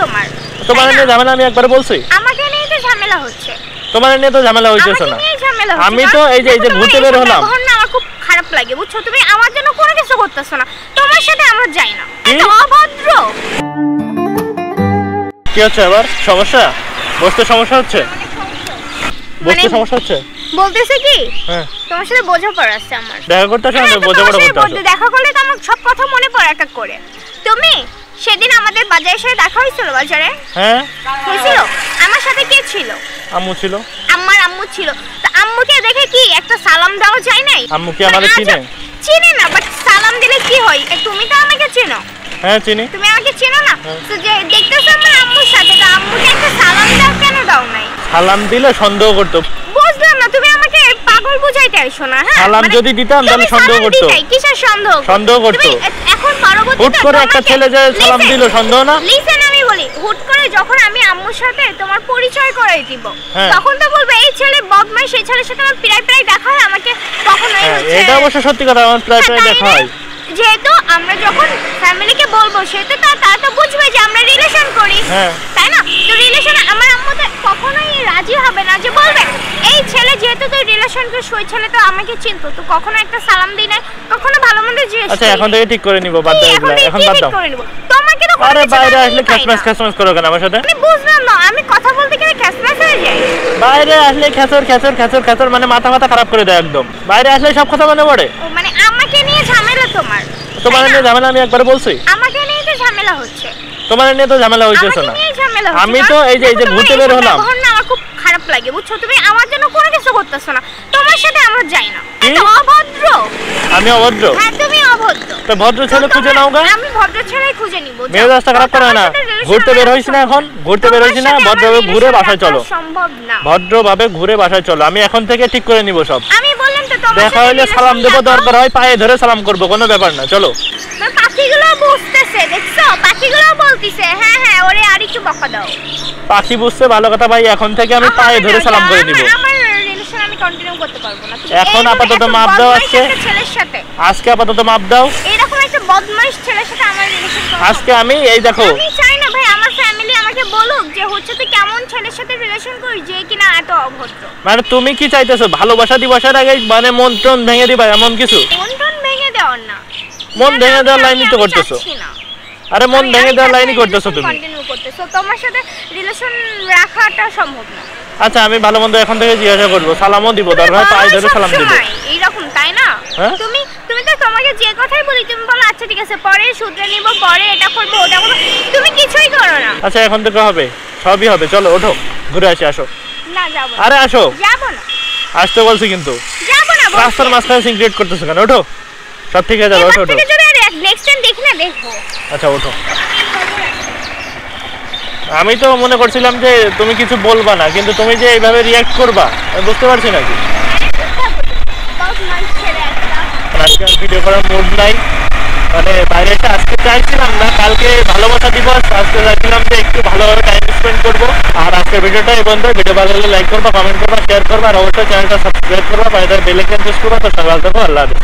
তোমার। তোমার নিয়ে ঝামেলা আমি একবার বলছি? আমাকে নিয়ে তো ঝামেলা হচ্ছে। তোমার নিয়ে তো ঝামেলা হইতেছে না। আমি তো এই যে ঘুরতে বের হলাম। আমার খুব খারাপ লাগে বুঝছো, তুমি আমার জন্য কোনো কিছু করতেছো না। তোমার সাথে আমরা যাই না, এটা অভদ্র। কি হচ্ছে আবার? সমস্যা? বসতে সমস্যা হচ্ছে? বসতে সমস্যা হচ্ছে? বলতেছে কি তোমার সাথে বোঝাপড়া আছে আমার। দেখা করতে আসো না, বোঝাপড়া করতে আসো। দেখা করলে তো আমার সব কথা মনে পড়ে এক এক করে। তুমি সেদিন আমাদের বাজারের সাথে দেখা হয়েছিল বাজারে? হ্যাঁ হয়েছিল। আমার সাথে কে ছিল? আম্মু ছিল। আমার আম্মু ছিল। তো আম্মুকে দেখে কি একটা সালাম দেওয়া যায় নাই? আম্মু কি আমারে চিনে? চিনে না, বাট সালাম দিলে কি হয়? তুমি তো আমাকে চেনো। হ্যাঁ চিনি। তুমি আমাকে চেনো না? তো যে দেখতেছো আমার আম্মুর সাথে, তো আম্মুকে একটা সালাম দাও কেন দাও নাই? সালাম দিলে সন্দেহ করতো। বুঝলাম না, তুমি আমাকে পাগল বুঝাইতে আইছো না। হ্যাঁ সালাম যদি দিতাম তাহলে সন্দেহ করতো। কিসের সন্দেহ? সন্দেহ করতো। এখন পরবর্তীতে হুট করে একটা ছেলে যে সালাম দিল সন্দেহ না? লিসেন আমি বলি, হুট করে যখন আমি আম্মুর সাথে তোমার পরিচয় করাই দিব, তখন তো বলবে এই ছেলে বদমাইশ, এই ছেলের সাথে আমার প্রায় দেখা হয়, আমাকে কখনোই হচ্ছে। এটা অবশ্য সত্যি কথা, আমার প্রায় দেখা হয়। যেহেতু আমরা যখন ফ্যামিলিকে বলবো সেটা তারা তো বুঝবে যে আমরা রিলেশন করি, তাই না? তো রিলেশনে আমার আম্মু তো কখনোই রাজি হবে না যে বলবে এই ছেলে যেহেতু তুই রিলেশন করিস, ওই ছেলে তো আমাকে চিনতো, তো কখনো একটা সালাম দিই না, কখনো ভালো মন্দ জিজ্ঞেস। আচ্ছা এখন থেকে ঠিক করে নিব, বাদ দাও এগুলা, এখন বাদ দাও। তোমাকে তো আরে বাইরে আসলে খ্যাচম্যাচ করো কেন আমার সাথে? আমি বুঝলাম না, আমি কথা বলতে গেলে খ্যাচম্যাচ হয়ে যাই। বাইরে আসলে খেচর মানে মাথা খারাপ করে দেয় একদম। বাইরে আসলে সব কথা মনে পড়ে। মানে আমাকে নিয়ে ঝামেলা তোমার। তোমার নিয়ে ঝামেলা আমি একবার বলছি? আমাকে নিয়ে তো ঝামেলা হচ্ছে। তোমার নিয়ে তো ঝামেলা হইতেছে না। আমি তো এই যে ঘুরতে বের হলাম। আমার খুব খারাপ লাগে বুঝছো, তুমি আমার জন্য কোনো কিছু করতেছো না। তোমার সাথে আমরা যাই না, এটা অভদ্র। আমি অভদ্র? হ্যাঁ তুমি অভদ্র। তো ভদ্র ছেলে খুঁজে নাও গা। আমি ভদ্র ছেলেই খুঁজে নিব। মেয়ে রাস্তা খারাপ করে না। ঘুরতে বের হইছ না এখন? ঘুরতে বের হইছ না? ভদ্রভাবে ঘুরে বাসায় চলো। সম্ভব না। ভদ্রভাবে ঘুরে বাসায় চলো। আমি এখন থেকে ঠিক করে নিব সব। আমি বললাম তো তোমার দেখা হইলে সালাম দেব, দরকার হয় পায়ে ধরে সালাম করব, কোনো ব্যাপার না। চলো। পাখিগুলো বুঝতেছে, দেখছো? পাখিগুলো বলতিছে হ্যাঁ ওরে আর একটু বকা দাও। পাখি বুঝতে ভালো কথা ভাই, এখন থেকে আমি পায়ে ধরে সালাম করে নিব। আমার রিলেশন আমি কন্টিনিউ করতে পারবো না। এখন আপাতত মাপ দাও। আজকে আপাতত মাপ দাও। এরকম একটা বদমাইশ ছেলের সাথে আমার রিলেশন করব আজকে আমি এই দেখো, আমি চাই না ভাই আমার ফ্যামিলি আমাকে বলুক যে হচ্ছে তুই কেমন ছেলের সাথে রিলেশন করিস যে কিনা এত অভদ্র। মানে তুমি কি চাইতেছো? ভালোবাসা দিবসের আগে মানে মন টন ভেঙে দিবা এমন কিছু? মন টন ভেঙে দেওয়ার না, মন ভেঙে দেওয়ার লাইনই তো করতেছো। আরে মন ভেঙে দেওয়ার লাইনই করতেছো তুমি। কন্টিনিউ করতেছো, তোমার সাথে রিলেশন রাখাটা সম্ভব না। আচ্ছা আমি ভালো মন্দ এখন থেকে জিজ্ঞাসা করবো, সালামও দিব, দরকার পায়ে ধরে সালাম দিব। এইরকম তাই না? তুমি তো তোমাকে যে কথাই বলি তুমি বলো আচ্ছা ঠিক আছে পরে শুধরে নিব, পরে এটা করব ওটা করব, তুমি কিছুই করো না। আচ্ছা এখন থেকে হবে, সবই হবে। চলো ওঠো, ঘুরে আসি। আসো। না যাব না। আরে আসো। যাব না। আসতে বলছি কিন্তু। যাব না। রাস্তার মাঝখানে সিন ক্রিয়েট করতেছো কেন? ওঠো, সব ঠিক হয়ে যাবে। ওঠো ওঠো। নেক্সট টাইম দেখি না দেখো। আচ্ছা ওঠো। আমি তো মনে করছিলাম যে তুমি কিছু বলবা না, কিন্তু তুমি যে এইভাবে রিঅ্যাক্ট করবা আমি বুঝতে পারছি নাকি। আজকে ভিডিও করার মুড নাই, মানে বাইরে এসে আজকে চাইছিলাম না, কালকে ভালোবাসা দিবস, আজকে চাইছিলাম যে একটু ভালোভাবে টাইম স্পেন্ড করবো। আর আজকের ভিডিওটা এই পর্যন্ত। ভিডিও ভালো লাগলে লাইক করবা, কমেন্ট করবা, শেয়ার করবা, আর অবশ্যই চ্যানেলটা সাবস্ক্রাইব করবা, বাইরে বেল আইকন প্রেস করবা। তো সবাই ভালো থাকো, আল্লাহ হাফেজ।